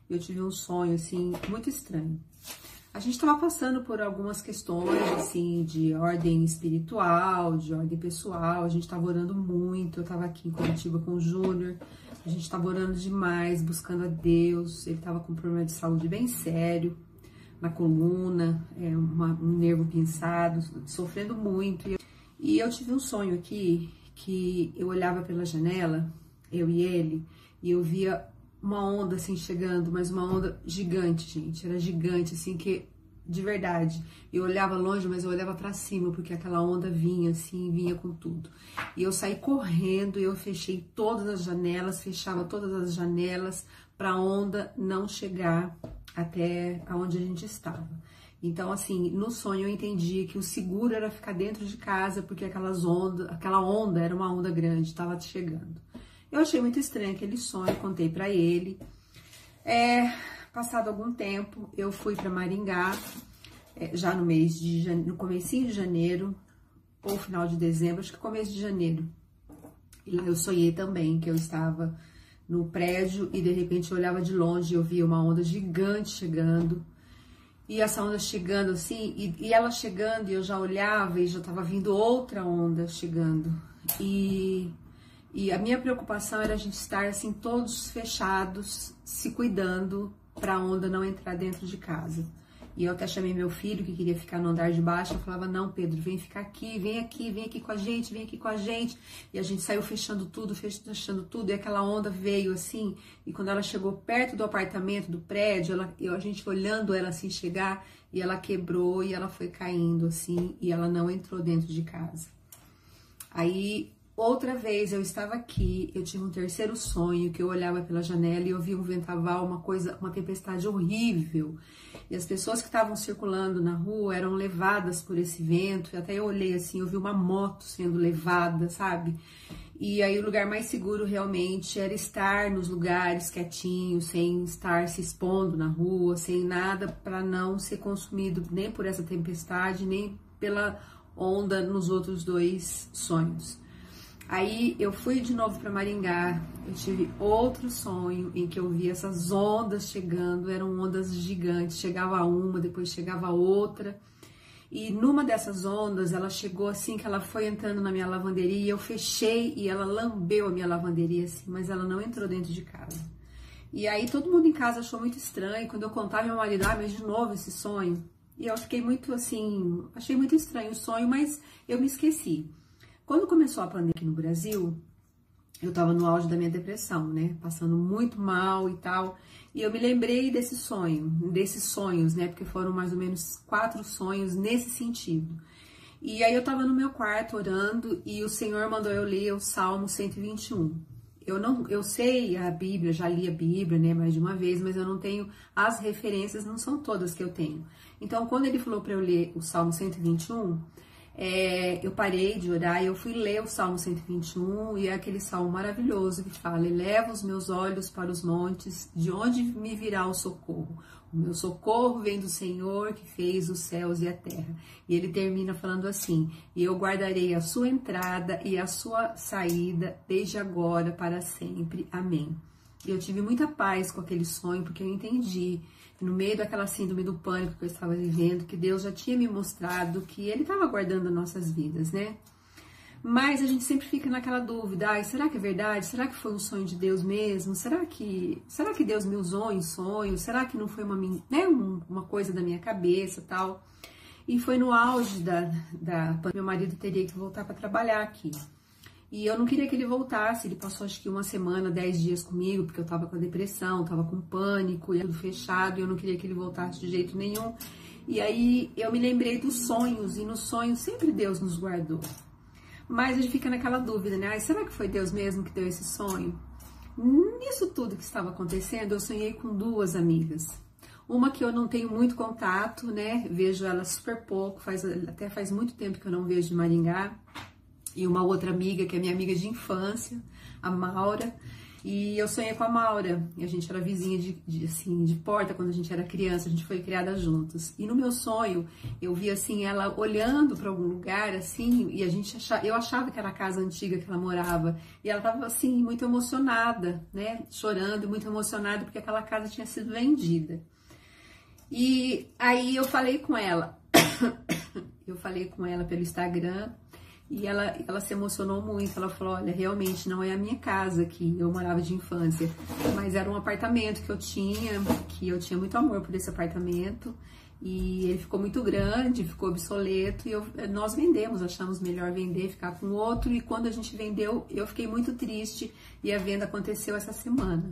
eu tive um sonho, assim, muito estranho. A gente estava passando por algumas questões, assim, de ordem espiritual, de ordem pessoal, a gente estava orando muito, eu estava aqui em Curitiba com o Júnior, a gente estava orando demais, buscando a Deus, ele estava com um problema de saúde bem sério, na coluna, um nervo pinçado, sofrendo muito. E eu tive um sonho aqui, que eu olhava pela janela, eu e ele, e eu via uma onda assim chegando, mas uma onda gigante, gente, era gigante, assim, que de verdade, eu olhava longe, mas eu olhava pra cima, porque aquela onda vinha assim, vinha com tudo. E eu saí correndo, eu fechei todas as janelas, fechava todas as janelas, pra onda não chegar até aonde a gente estava. Então, assim, no sonho eu entendi que o seguro era ficar dentro de casa, porque aquela onda era uma onda grande, estava chegando. Eu achei muito estranho aquele sonho, contei pra ele. Passado algum tempo, eu fui pra Maringá, já no comecinho de janeiro, ou final de dezembro, acho que começo de janeiro. E lá eu sonhei também que eu estava no prédio e de repente eu olhava de longe e eu via uma onda gigante chegando. E essa onda chegando assim, e ela chegando, e eu já olhava e já estava vindo outra onda chegando. E a minha preocupação era a gente estar assim, todos fechados, se cuidando para a onda não entrar dentro de casa. E eu até chamei meu filho, que queria ficar no andar de baixo, eu falava, não, Pedro, vem ficar aqui, vem aqui com a gente, vem aqui com a gente. E a gente saiu fechando tudo, e aquela onda veio assim, e quando ela chegou perto do apartamento, do prédio, a gente olhando ela assim chegar, e ela quebrou, e ela foi caindo assim, e ela não entrou dentro de casa. Aí, outra vez eu estava aqui, eu tive um terceiro sonho, que eu olhava pela janela e eu via um vendaval, uma tempestade horrível. E as pessoas que estavam circulando na rua eram levadas por esse vento. E até eu olhei assim, eu vi uma moto sendo levada, sabe? E aí o lugar mais seguro realmente era estar nos lugares quietinhos, sem estar se expondo na rua, sem nada, para não ser consumido nem por essa tempestade, nem pela onda nos outros dois sonhos. Aí eu fui de novo para Maringá, eu tive outro sonho em que eu vi essas ondas chegando, eram ondas gigantes, chegava uma, depois chegava outra, e numa dessas ondas ela chegou assim, que ela foi entrando na minha lavanderia, eu fechei e ela lambeu a minha lavanderia assim, mas ela não entrou dentro de casa. E aí todo mundo em casa achou muito estranho, quando eu contava meu marido, mas de novo esse sonho, e eu fiquei muito assim, achei muito estranho o sonho, mas eu me esqueci. Quando começou a pandemia aqui no Brasil, eu tava no auge da minha depressão, né? Passando muito mal e tal. E eu me lembrei desses sonhos, né? Porque foram mais ou menos 4 sonhos nesse sentido. E aí eu tava no meu quarto orando e o Senhor mandou eu ler o Salmo 121. Eu sei a Bíblia, já li a Bíblia, né? Mais de uma vez, mas eu não tenho as referências, não são todas que eu tenho. Então, quando ele falou para eu ler o Salmo 121... eu parei de orar e eu fui ler o Salmo 121 e é aquele salmo maravilhoso que fala: eleva os meus olhos para os montes, de onde me virá o socorro? O meu socorro vem do Senhor que fez os céus e a terra. E ele termina falando assim: e eu guardarei a sua entrada e a sua saída desde agora para sempre. Amém. E eu tive muita paz com aquele sonho, porque eu entendi, no meio daquela síndrome do pânico que eu estava vivendo, que Deus já tinha me mostrado que Ele estava guardando nossas vidas, né? Mas a gente sempre fica naquela dúvida, será que é verdade? Será que foi um sonho de Deus mesmo? Será que Deus me usou em sonho? Será que não foi uma coisa da minha cabeça e tal? E foi no auge da meu marido teria que voltar para trabalhar aqui. E eu não queria que ele voltasse, ele passou acho que 1 semana, 10 dias comigo, porque eu tava com a depressão, tava com pânico, e tudo fechado, e eu não queria que ele voltasse de jeito nenhum. E aí eu me lembrei dos sonhos, e nos sonhos sempre Deus nos guardou. Mas a gente fica naquela dúvida, né? Será que foi Deus mesmo que deu esse sonho? Nisso tudo que estava acontecendo, eu sonhei com 2 amigas. Uma que eu não tenho muito contato, né? Vejo ela super pouco, até faz muito tempo que eu não vejo de Maringá. E uma outra amiga, que é minha amiga de infância, a Maura. E eu sonhei com a Maura, e a gente era vizinha de porta quando a gente era criança, a gente foi criada juntos. E no meu sonho, eu vi assim, ela olhando para algum lugar, assim, e eu achava que era a casa antiga que ela morava. E ela tava assim, muito emocionada, né? Chorando, muito emocionada, porque aquela casa tinha sido vendida. E aí eu falei com ela, pelo Instagram, e ela se emocionou muito. Ela falou: olha, realmente não é a minha casa que eu morava de infância, mas era um apartamento que eu tinha muito amor por esse apartamento, e ele ficou muito grande, ficou obsoleto, e nós vendemos, achamos melhor vender, ficar com outro, e quando a gente vendeu, eu fiquei muito triste, e a venda aconteceu essa semana.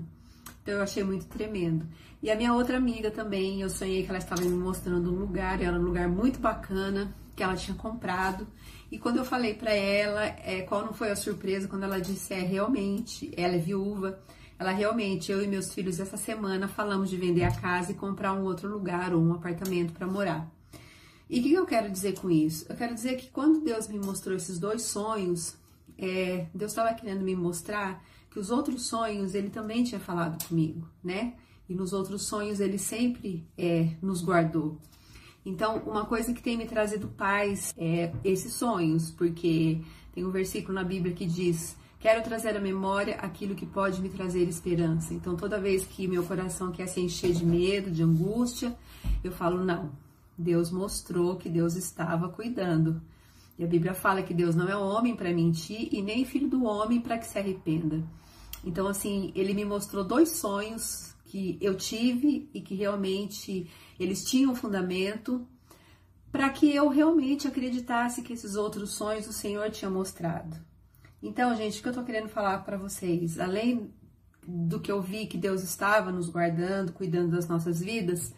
Então eu achei muito tremendo. E a minha outra amiga também, eu sonhei que ela estava me mostrando um lugar, era um lugar muito bacana, que ela tinha comprado. E quando eu falei pra ela, qual não foi a surpresa, quando ela disse, realmente, ela é viúva, ela realmente, eu e meus filhos essa semana falamos de vender a casa e comprar um outro lugar ou um apartamento para morar. E o que eu quero dizer com isso? Eu quero dizer que quando Deus me mostrou esses dois sonhos, Deus estava querendo me mostrar que os outros sonhos Ele também tinha falado comigo, né? E nos outros sonhos Ele sempre nos guardou. Então, uma coisa que tem me trazido paz é esses sonhos, porque tem um versículo na Bíblia que diz: quero trazer à memória aquilo que pode me trazer esperança. Então, toda vez que meu coração quer se encher de medo, de angústia, eu falo, não, Deus mostrou que Deus estava cuidando. E a Bíblia fala que Deus não é homem para mentir e nem filho do homem para que se arrependa. Então, assim, Ele me mostrou dois sonhos que eu tive e que realmente eles tinham fundamento para que eu realmente acreditasse que esses outros sonhos o Senhor tinha mostrado. Então, gente, o que eu tô querendo falar para vocês, além do que eu vi que Deus estava nos guardando, cuidando das nossas vidas,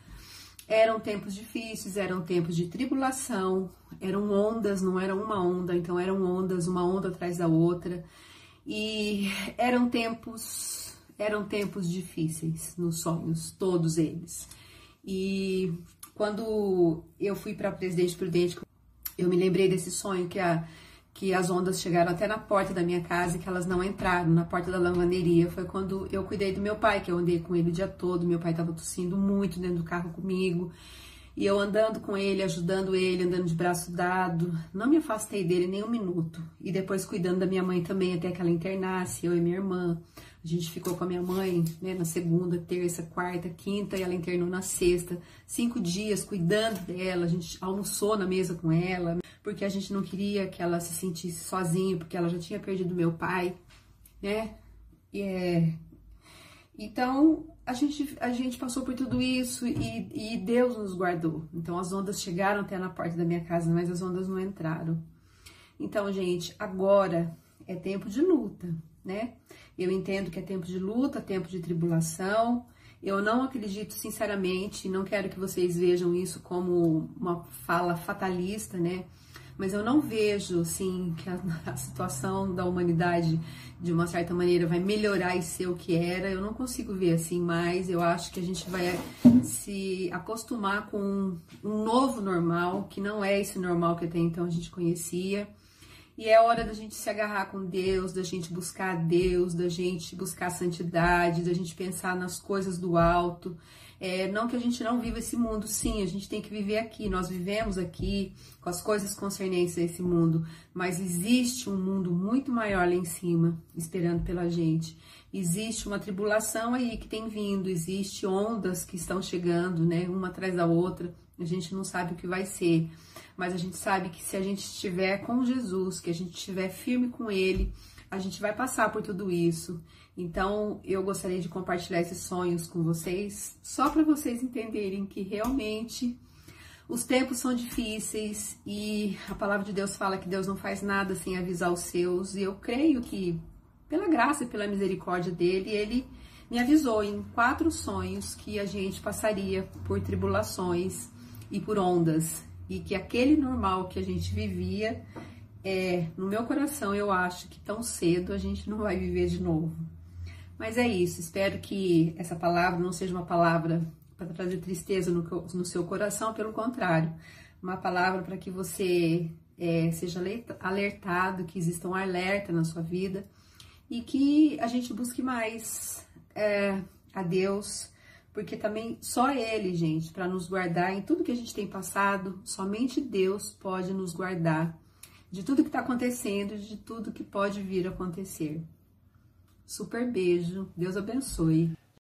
eram tempos difíceis, eram tempos de tribulação, eram ondas, não era uma onda, então eram ondas, uma onda atrás da outra, e eram tempos difíceis nos sonhos, todos eles. E quando eu fui para Presidente Prudente, eu me lembrei desse sonho que as ondas chegaram até na porta da minha casa e que elas não entraram, na porta da lavanderia. Foi quando eu cuidei do meu pai, que eu andei com ele o dia todo. Meu pai estava tossindo muito dentro do carro comigo. E eu andando com ele, ajudando ele, andando de braço dado. Não me afastei dele nem um minuto. E depois cuidando da minha mãe também, até que ela internasse, eu e minha irmã. A gente ficou com a minha mãe, né, na segunda, terça, quarta, quinta, e ela internou na sexta. 5 dias cuidando dela, a gente almoçou na mesa com ela, porque a gente não queria que ela se sentisse sozinha, porque ela já tinha perdido meu pai, né? Então, a gente passou por tudo isso e Deus nos guardou. Então, as ondas chegaram até na porta da minha casa, mas as ondas não entraram. Então, gente, agora é tempo de luta, né? Eu entendo que é tempo de luta, tempo de tribulação. Eu não acredito, sinceramente, não quero que vocês vejam isso como uma fala fatalista, né? Mas eu não vejo, assim, que a situação da humanidade, de uma certa maneira, vai melhorar e ser o que era. Eu não consigo ver assim mais. Eu acho que a gente vai se acostumar com um novo normal, que não é esse normal que até então a gente conhecia. E é hora da gente se agarrar com Deus, da gente buscar Deus, da gente buscar santidade, da gente pensar nas coisas do alto. Não que a gente não viva esse mundo, sim, a gente tem que viver aqui, nós vivemos aqui com as coisas concernentes a esse mundo, mas existe um mundo muito maior lá em cima, esperando pela gente. Existe uma tribulação aí que tem vindo, existe ondas que estão chegando, né, uma atrás da outra, a gente não sabe o que vai ser, mas a gente sabe que se a gente estiver com Jesus, que a gente estiver firme com Ele, a gente vai passar por tudo isso. Então, eu gostaria de compartilhar esses sonhos com vocês, só para vocês entenderem que realmente os tempos são difíceis e a palavra de Deus fala que Deus não faz nada sem avisar os seus. E eu creio que, pela graça e pela misericórdia dele, ele me avisou em 4 sonhos que a gente passaria por tribulações e por ondas. E que aquele normal que a gente vivia, no meu coração, eu acho que tão cedo a gente não vai viver de novo. Mas é isso, espero que essa palavra não seja uma palavra para trazer tristeza no seu coração, pelo contrário, uma palavra para que você seja alertado, que exista um alerta na sua vida e que a gente busque mais a Deus, porque também só Ele, gente, para nos guardar em tudo que a gente tem passado, somente Deus pode nos guardar de tudo que está acontecendo, de tudo que pode vir a acontecer. Super beijo, Deus abençoe.